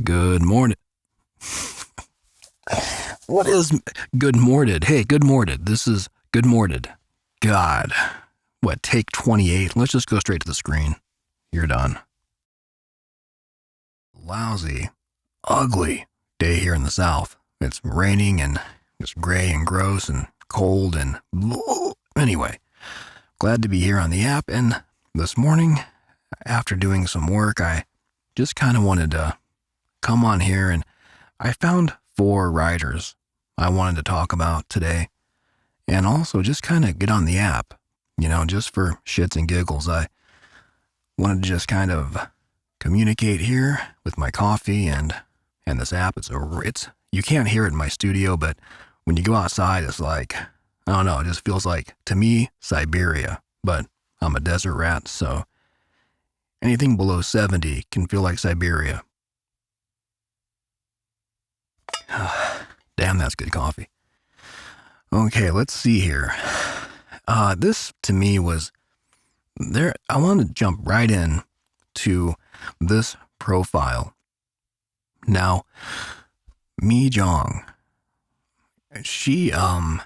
Good morning. What is good morning? Hey, good morning. This is good morning. God. What, take 28? Let's just go straight to the screen. You're done. Lousy, ugly day here in the South. It's raining and it's gray and gross and cold and anyway, glad to be here on the app. And this morning, after doing some work, I just kind of wanted to come on here, and I found 4 writers I wanted to talk about today, and also just kind of get on the app, just for shits and giggles. I wanted to just kind of communicate here with my coffee and this app. It's you can't hear it in my studio, but when you go outside, it's like, I don't know, it just feels like, to me, Siberia, but I'm a desert rat, so anything below 70 can feel like Siberia. Damn, that's good coffee. Okay, let's see here. This to me was there. I wanted to jump right in to this profile. Now, Mi Jong, she, I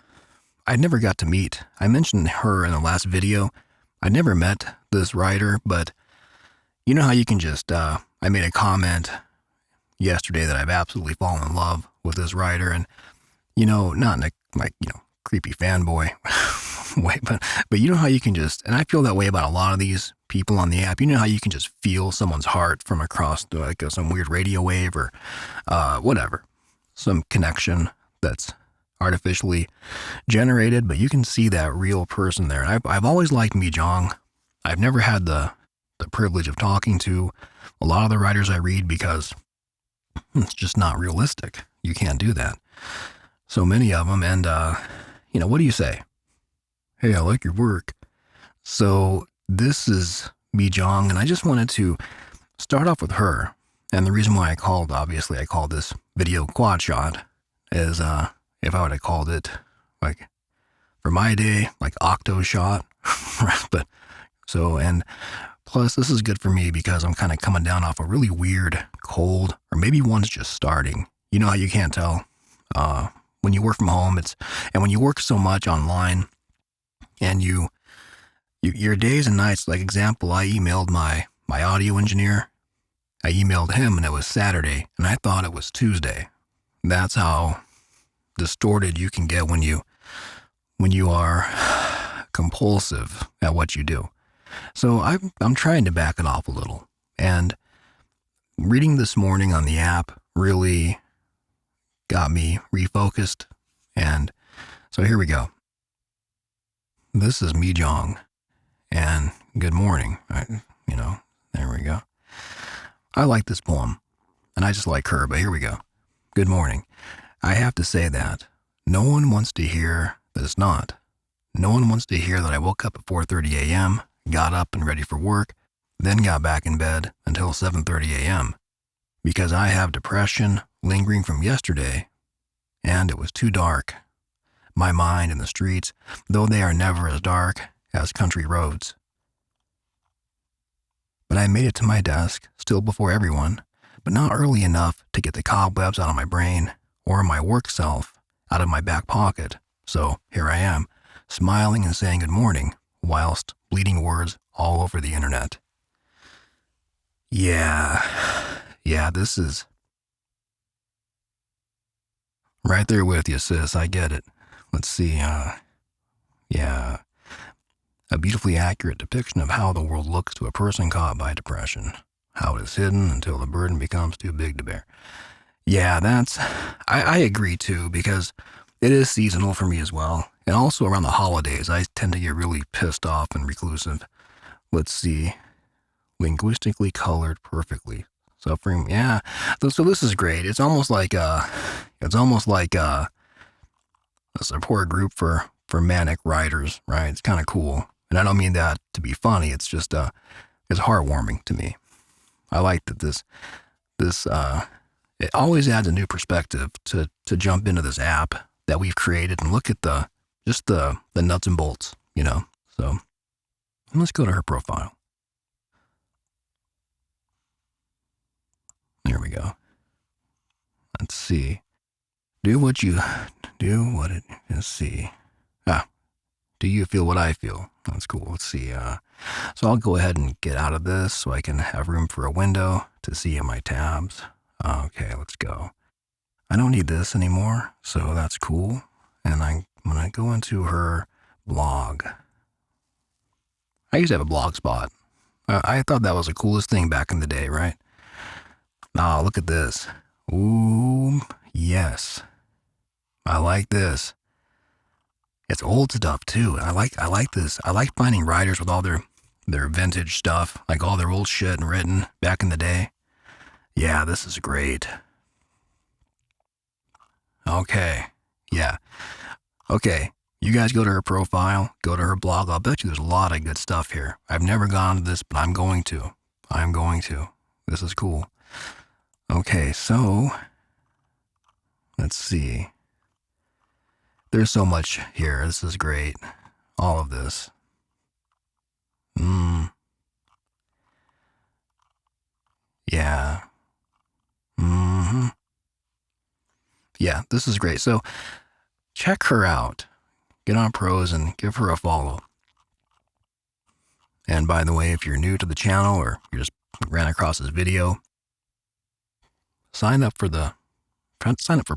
never got to meet. I mentioned her in the last video. I never met this writer, but you know how you can just, I made a comment yesterday that I've absolutely fallen in love with this writer, and not in a creepy fanboy way, but you know how you can just, and I feel that way about a lot of these people on the app. You know how you can just feel someone's heart from across some weird radio wave or whatever, some connection that's artificially generated, but you can see that real person there. And I've always liked Mi Jong. I've never had the privilege of talking to a lot of the writers I read because it's just not realistic. You can't do that. So many of them, and what do you say? Hey, I like your work. So this is Mi Jong, and I just wanted to start off with her. And the reason why I called this video Quad Shot is if I would have called it, like, for my day, like Octo Shot. But so, and plus this is good for me because I'm kind of coming down off a really weird cold, or maybe one's just starting. You know how you can't tell when you work from home, and when you work so much online, and your days and nights, like example, I emailed my audio engineer. I emailed him and it was Saturday and I thought it was Tuesday. That's how distorted you can get when you are compulsive at what you do. So I'm trying to back it off a little, and reading this morning on the app really got me refocused. And so here we go. This is Mi Jong, and good morning. There we go. I like this poem, and I just like her, but here we go. Good morning. I have to say that no one wants to hear that it's not. No one wants to hear that I woke up at 4:30 a.m., got up and ready for work, then got back in bed until 7:30 a.m. because I have depression lingering from yesterday, and it was too dark. My mind and the streets, though they are never as dark as country roads. But I made it to my desk, still before everyone, but not early enough to get the cobwebs out of my brain or my work self out of my back pocket. So here I am, smiling and saying good morning, whilst bleeding words all over the internet. Yeah, this is right there with you, sis. I get it. Let's see, a beautifully accurate depiction of how the world looks to a person caught by depression. How it is hidden until the burden becomes too big to bear. Yeah, I agree too, because it is seasonal for me as well. And also around the holidays, I tend to get really pissed off and reclusive. Let's see. Linguistically colored perfectly. Suffering, yeah. So this is great. It's almost like a support group for manic writers, right? It's kind of cool. And I don't mean that to be funny. It's just it's heartwarming to me. I like that this it always adds a new perspective to jump into this app that we've created and look at the nuts and bolts, So let's go to her profile. There we go. Let's see. Do what it, let's see. Do you feel what I feel? That's cool. Let's see. So I'll go ahead and get out of this so I can have room for a window to see in my tabs. Okay, let's go. I don't need this anymore, so that's cool. And I'm going to go into her blog. I used to have a blog spot. I thought that was the coolest thing back in the day, right? Oh, look at this. Ooh, yes. I like this. It's old stuff too. I like this. I like finding writers with all their vintage stuff, like all their old shit written back in the day. Yeah, this is great. Okay. Yeah. Okay. You guys go to her profile, go to her blog. I'll bet you there's a lot of good stuff here. I've never gone to this, but I'm going to. I'm going to. This is cool. Okay, so let's see. There's so much here. This is great. All of this. Yeah. Yeah, this is great. So check her out. Get on Prose and give her a follow. And by the way, if you're new to the channel or you just ran across this video, sign up for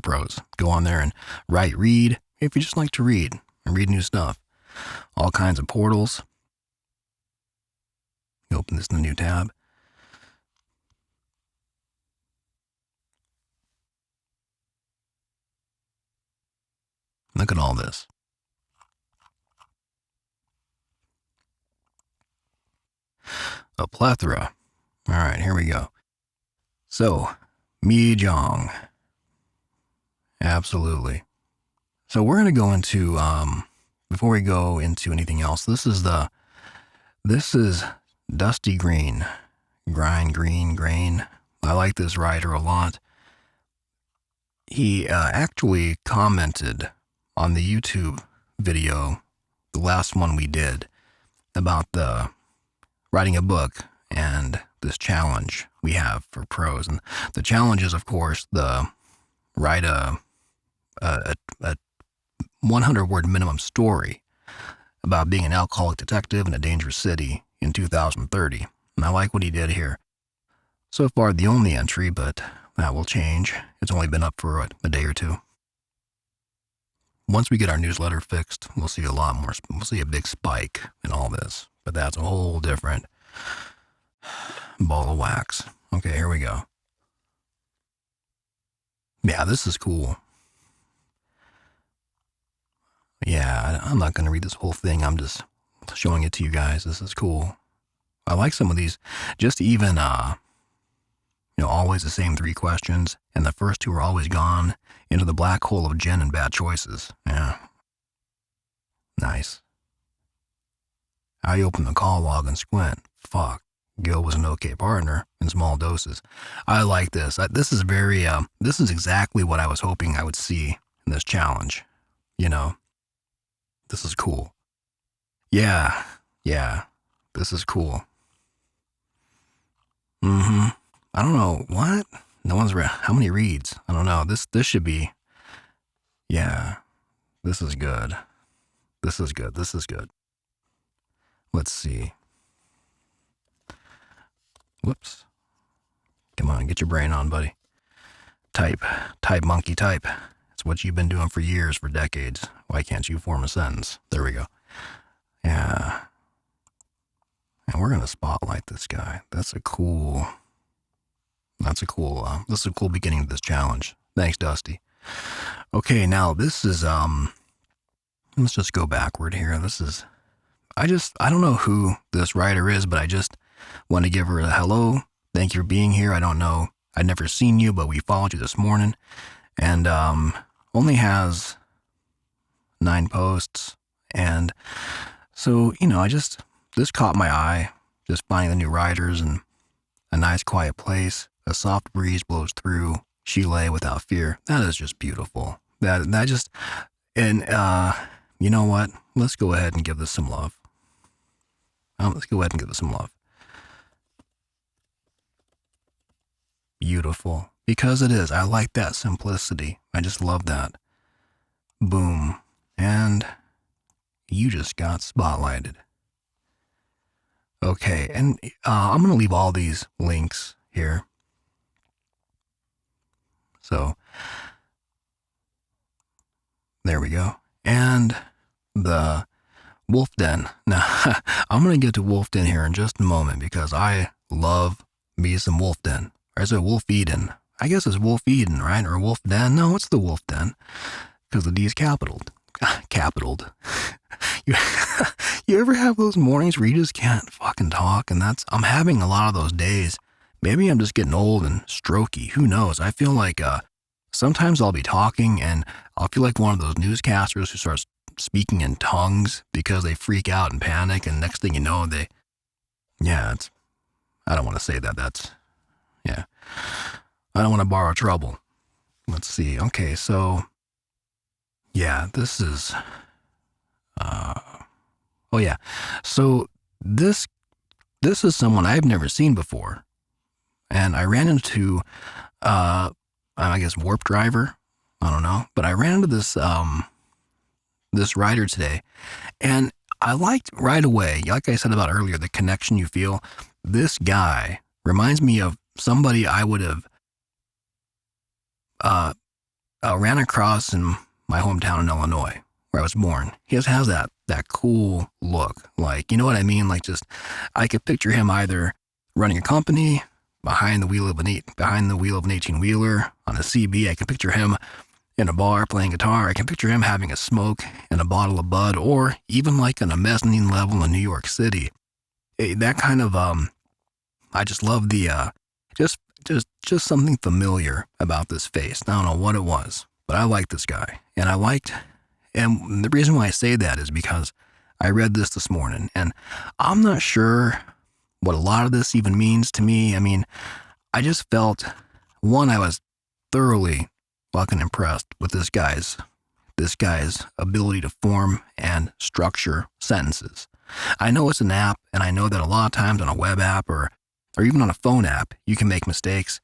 Prose. Go on there and read. If you just like to read and read new stuff. All kinds of portals. You open this in the new tab. Look at all this. A plethora. All right, here we go. So, Mi Jong. Absolutely. So we're going to go into, before we go into anything else, this is Dusty Green. Grain. I like this writer a lot. He actually commented on the YouTube video, the last one we did, about the writing a book and this challenge we have for Prose. And the challenge is, of course, the write a 100-word minimum story about being an alcoholic detective in a dangerous city in 2030. And I like what he did here. So far, the only entry, but that will change. It's only been up for a day or two. Once we get our newsletter fixed, we'll see a lot more. We'll see a big spike in all this. But that's a whole different ball of wax. Okay, here we go. Yeah, this is cool. Yeah, I'm not going to read this whole thing. I'm just showing it to you guys. This is cool. I like some of these. Just even, always the same 3 questions. And the first 2 are always gone into the black hole of gin and bad choices. Yeah. Nice. I opened the call log and squint. Fuck. Gil was an okay partner in small doses. I like this. This is very, this is exactly what I was hoping I would see in this challenge. This is cool. Yeah. This is cool. I don't know. What? No one's read. How many reads? I don't know. This should be. Yeah. This is good. This is good. Let's see. Whoops. Come on, get your brain on, buddy. Type, monkey, type. It's what you've been doing for years, for decades. Why can't you form a sentence? There we go. Yeah. And we're going to spotlight this guy. This is a cool beginning to this challenge. Thanks, Dusty. Okay, now this is, let's just go backward here. I don't know who this writer is, but I just want to give her a hello. Thank you for being here. I don't know. I'd never seen you, but we followed you this morning. And, only has 9 posts. And so, this caught my eye, just finding the new writers and a nice quiet place. A soft breeze blows through. She lay without fear. That is just beautiful. That just, and, you know what? Let's go ahead and give this some love. beautiful. Because it is. I like that simplicity. I just love that. Boom. And you just got spotlighted. Okay, and I'm going to leave all these links here. So, there we go. And the Wolf Den. Now, I'm going to get to Wolf Den here in just a moment because I love me some Wolf Den. Or is it Wolf Eden? I guess it's Wolf Eden, right? Or Wolf Den? No, it's the Wolf Den. Because the D is capitaled. Capitaled. You ever have those mornings where you just can't fucking talk? And I'm having a lot of those days. Maybe I'm just getting old and strokey. Who knows? I feel like sometimes I'll be talking and I'll feel like one of those newscasters who starts speaking in tongues because they freak out and panic. And next thing you know, I don't want to say that. I don't want to borrow trouble. Let's see. Okay, so yeah, this is, so this is someone I've never seen before. And I ran into, I guess, Warp Driver. I don't know. But I ran into this writer today. And I liked right away, like I said about earlier, the connection you feel. This guy reminds me of somebody I would have ran across in my hometown in Illinois, where I was born. He just has that cool look. Like, you know what I mean? Like, just, I could picture him either running a company behind the wheel of an 18-wheeler on a CB. I can picture him in a bar playing guitar. I can picture him having a smoke and a bottle of Bud, or even like on a mezzanine level in New York City. That kind of, I just love the, just something familiar about this face. I don't know what it was, but I like this guy. And the reason why I say that is because I read this morning, and I'm not sure what a lot of this even means to me. I mean, I just felt, one, I was thoroughly fucking impressed with this guy's ability to form and structure sentences. I know it's an app, and I know that a lot of times on a web app or even on a phone app, you can make mistakes.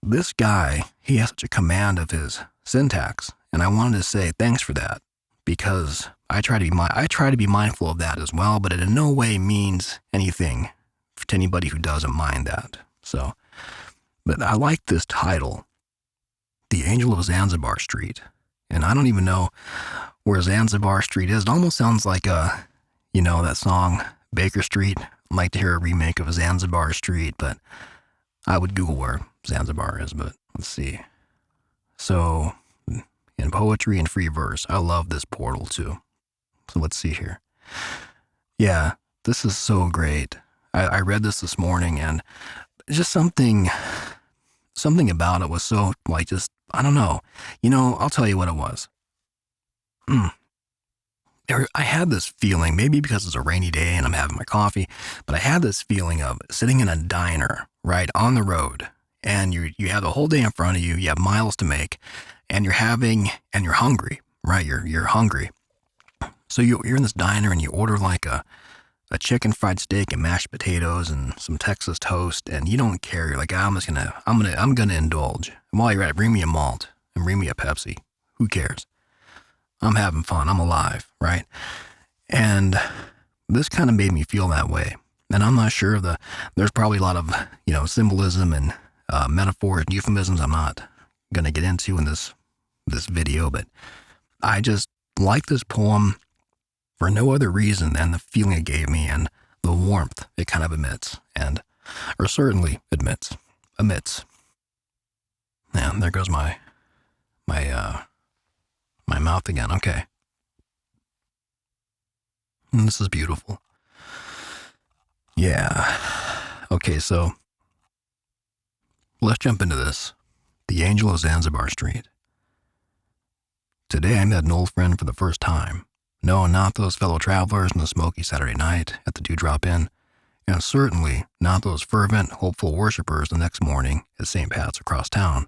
This guy, he has such a command of his syntax, and I wanted to say thanks for that, because I try to be mindful of that as well, but it in no way means anything to anybody who doesn't mind that. So, but I like this title, The Angel of Zanzibar Street, and I don't even know where Zanzibar Street is. It almost sounds like that song Baker Street. I'd like to hear a remake of Zanzibar Street, but I would Google where Zanzibar is. But let's see. So, in poetry and free verse, I love this portal too. So let's see here. Yeah, this is so great. I read this morning, and just something about it was so, like, just, I don't know. I'll tell you what it was. I had this feeling, maybe because it's a rainy day and I'm having my coffee, but I had this feeling of sitting in a diner, right, on the road, and you have the whole day in front of you, you have miles to make, and you're hungry, right? You're hungry. So you're in this diner and you order like a chicken fried steak and mashed potatoes and some Texas toast, and you don't care. You're like, I'm gonna indulge. And while you're at it, bring me a malt and bring me a Pepsi. Who cares? I'm having fun. I'm alive, right? And this kind of made me feel that way. And I'm not sure there's probably a lot of, symbolism and metaphors and euphemisms I'm not going to get into in this video, but I just like this poem for no other reason than the feeling it gave me and the warmth it kind of emits, or certainly emits. Yeah, there goes my mouth again. Okay. And this is beautiful. Yeah. Okay, so let's jump into this. The Angel of Zanzibar Street. Today I met an old friend for the first time. No, not those fellow travelers on the smoky Saturday night at the Dewdrop Inn, and certainly not those fervent, hopeful worshipers the next morning at St. Pat's across town.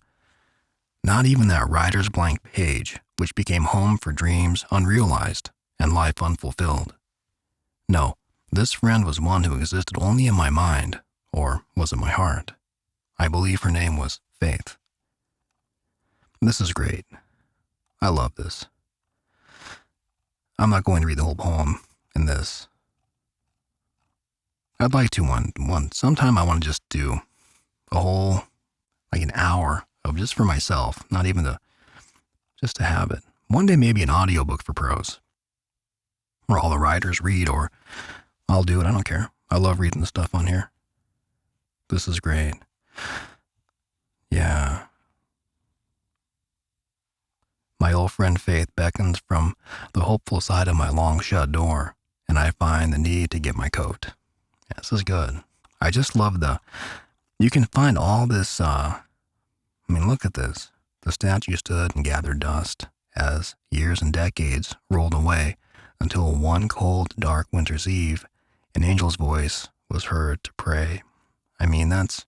Not even that writer's blank page, which became home for dreams unrealized and life unfulfilled. No, this friend was one who existed only in my mind, or was it my heart? I believe her name was Faith. This is great. I love this. I'm not going to read the whole poem in this. I'd like to one sometime. I want to just do a whole, like an hour of just for myself, not even just to have it. One day maybe an audiobook for Prose, where all the writers read, or I'll do it. I don't care. I love reading the stuff on here. This is great. Yeah. My old friend Faith beckons from the hopeful side of my long shut door, and I find the need to get my coat. Yeah, this is good. I just love you can find all this, look at this. The statue stood and gathered dust as years and decades rolled away until one cold, dark winter's eve, an angel's voice was heard to pray. That's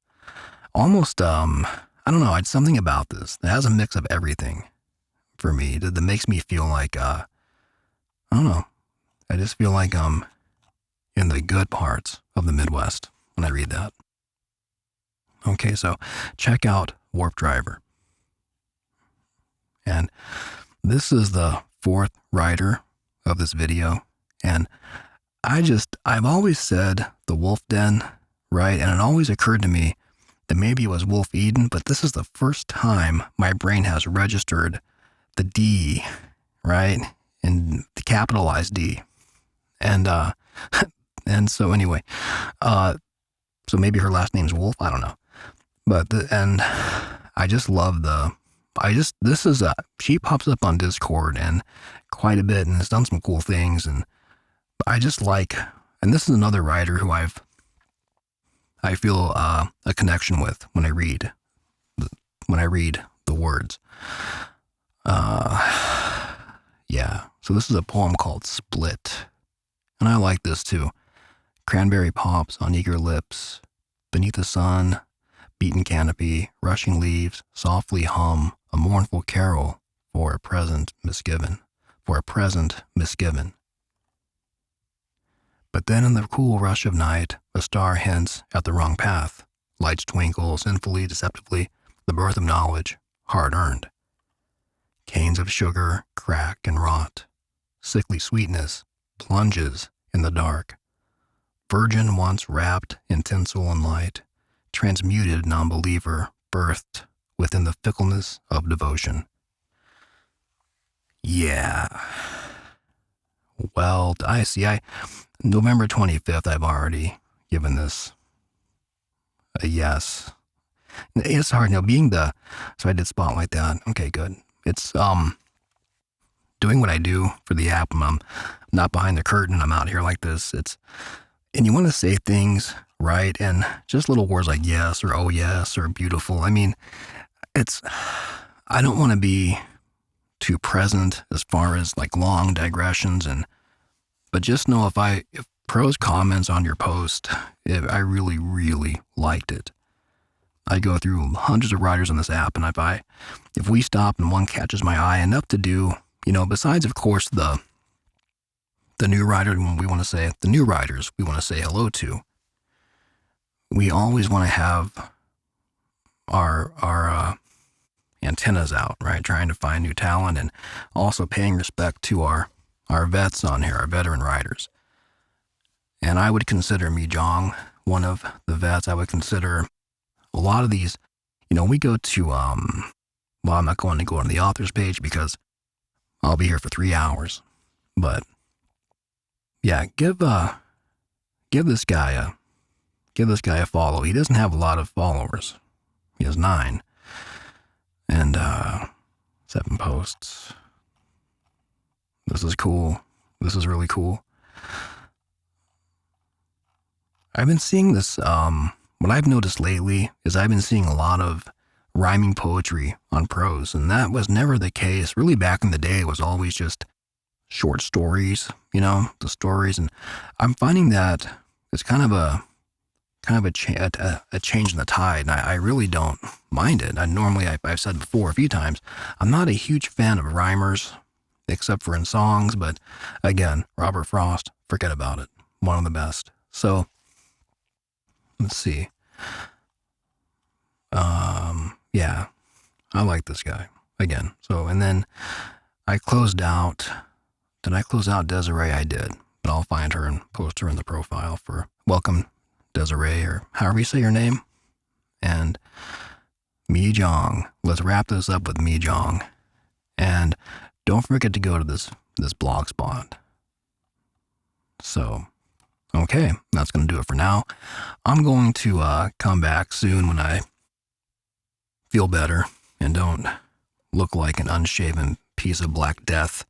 almost, I don't know, it's something about this that has a mix of everything for me that makes me feel like, I don't know, I just feel like I'm in the good parts of the Midwest when I read that. Okay, so check out Warp Driver. And this is the fourth writer of this video. And I've always said the Wolf Den, right? And it always occurred to me that maybe it was Wolf Eden, but this is the first time my brain has registered the D, right? And the capitalized D. And, and so anyway, so maybe her last name's Wolf, I don't know. But, and I just love she pops up on Discord and quite a bit and has done some cool things. And I just like, and this is another writer who I feel a connection with when I read the words. Yeah. So this is a poem called Split. And I like this too. Cranberry pops on eager lips, beneath the sun, beaten canopy, rushing leaves, softly hum a mournful carol for a present misgiven. But then in the cool rush of night, a star hints at the wrong path. Lights twinkle sinfully, deceptively, the birth of knowledge, hard-earned. Canes of sugar crack and rot. Sickly sweetness plunges in the dark. Virgin once wrapped in tinsel and light, transmuted non-believer, birthed within the fickleness of devotion. Yeah. Well, I see. November 25th, I've already given this a yes. It's hard, so I did spotlight that. Okay, good. It's, doing what I do for the app. I'm not behind the curtain. I'm out here like this. And you want to say things, right? And just little words like yes, or oh yes, or beautiful. I don't want to be too present as far as like long digressions, but just know if Prose comments on your post, I really, really liked it. I go through hundreds of writers on this app, and if we stop and one catches my eye enough to do, besides of course the new writer we want to say, the new writers we want to say hello to, we always want to have our antennas out, right? Trying to find new talent and also paying respect to our vets on here, our veteran writers. And I would consider Mi Jong one of the vets. I would consider a lot of these, we go to, I'm not going to go on the author's page because I'll be here for 3 hours. But yeah, give this guy a follow. He doesn't have a lot of followers. He has 9 and 7 posts. This is cool. This is really cool. I've been seeing this, what I've noticed lately is I've been seeing a lot of rhyming poetry on Prose, and that was never the case. Really back in the day, it was always just short stories, the stories, and I'm finding that it's kind of a change in the tide, and I really don't mind it. I've said before a few times, I'm not a huge fan of rhymers, except for in songs, but again, Robert Frost, forget about it. One of the best. So, let's see. yeah, I like this guy again. So, and then I closed out. Did I close out Desiree? I did. But I'll find her and post her in the profile for welcome Desiree, or however you say your name. And Mi Jong. Let's wrap this up with Mi Jong. And don't forget to go to this blog spot. So, okay, that's going to do it for now. I'm going to come back soon when I feel better and don't look like an unshaven piece of Black Death.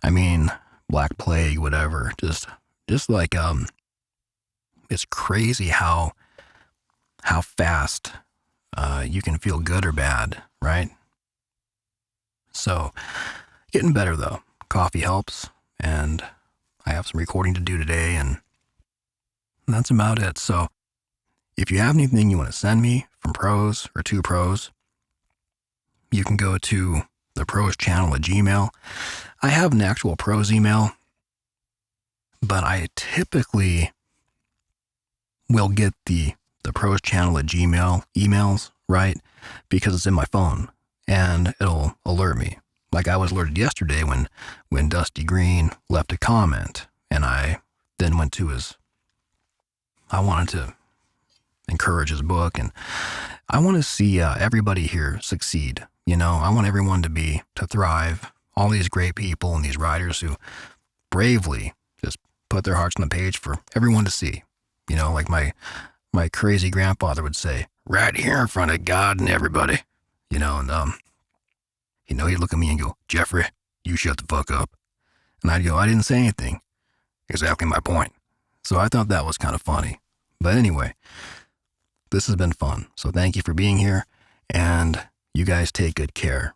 I mean, Black Plague, whatever. Just like it's crazy how fast you can feel good or bad, right? So, getting better though. Coffee helps, and I have some recording to do today, and that's about it. So, if you have anything you want to send me from Prose or to Prose, you can go to the Prose channel at Gmail. I have an actual Prose email, but I typically will get the Prose channel at Gmail emails, right? Because it's in my phone and it'll alert me. Like I was alerted yesterday when Dusty Green left a comment, and I then went to I wanted to encourage his book, and I want to see everybody here succeed. You know, I want everyone to thrive. All these great people and these writers who bravely just put their hearts on the page for everyone to see. You know, like my crazy grandfather would say, right here in front of God and everybody. You know, and he'd look at me and go, Jeffrey, you shut the fuck up. And I'd go, I didn't say anything. Exactly my point. So I thought that was kind of funny. But anyway, this has been fun. So thank you for being here, and you guys take good care.